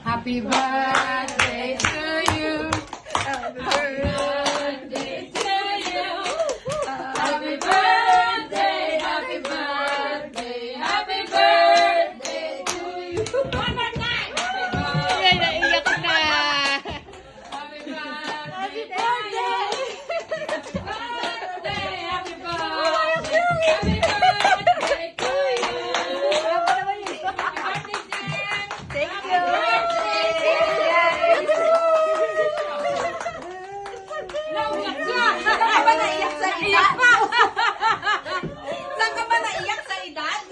Happy birthday to you. Happy birthday to you. Happy birthday, happy birthday, happy birthday to you. One more time. Ay, naiyak na. Happy birthday. Happy birthday. Happy birthday. Happy birthday to you. Happy birthday, Jen. Thank you. Nauyak ka. Saan ka ba naiyak sa edad? Saan ka ba naiyak sa edad?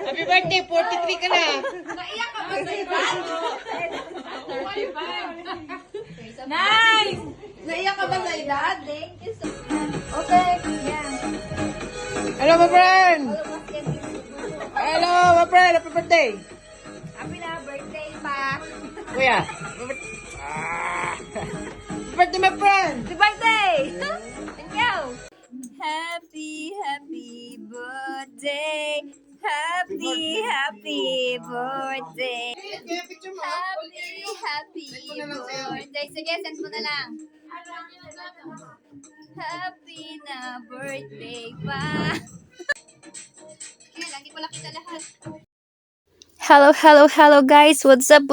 Happy birthday, 43 ka na. Naiyak ka ba sa edad? Nice! Naiyak ka ba sa edad? Thank you so much. Okay, yan. Hello, my friend. Hello, my friend. Happy birthday. Happy na birthday pa. Kuya. Happy birthday, my friend. Happy birthday! Thank you! Happy birthday! Happy birthday! Happy birthday! Sige, send mo na lang. Happy na birthday pa! Kaya lang, di ko lang kita lahat. Hello guys! What's up?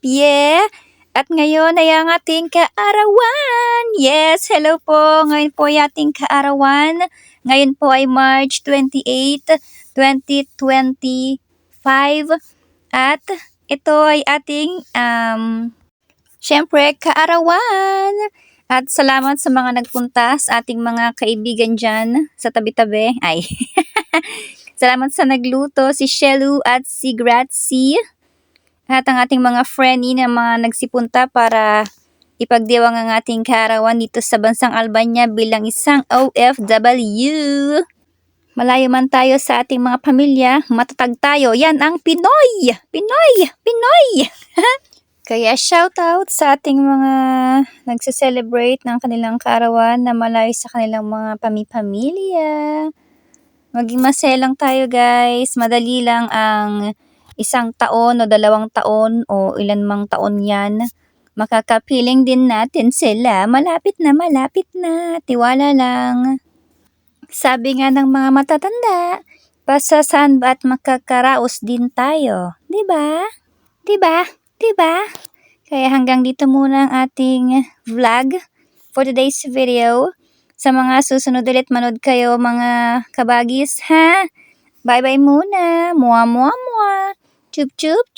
Yeah! At ngayon ay ang ating kaarawan. Yes, hello po. Ngayon po ay ating kaarawan. Ngayon po ay March 28, 2025. At ito ay ating, syempre, kaarawan. At salamat sa mga nagpunta sa ating mga kaibigan dyan sa tabi-tabi. Ay, salamat sa nagluto, si Shelu at si Grazie. At ang ating mga friendly na mga nagsipunta para ipagdiwang ang ating kaarawan dito sa bansang Albania bilang isang OFW. Malayo man tayo sa ating mga pamilya, matatag tayo. Yan ang Pinoy! Pinoy! Kaya shoutout sa ating mga nagse-celebrate ng kanilang kaarawan na malayo sa kanilang mga pamilya. Maging masaya lang tayo guys. Madali lang ang 1 taon o 2 taon o ilan mang taon yan. Makakapiling din natin sila. Malapit na. Tiwala lang. Sabi nga ng mga matatanda, pasasan ba at makakaraos din tayo. Diba? Kaya hanggang dito muna ang ating vlog for today's video. Sa mga susunod ulit manood kayo mga kabagis ha. Bye-bye muna. Mua. Chup.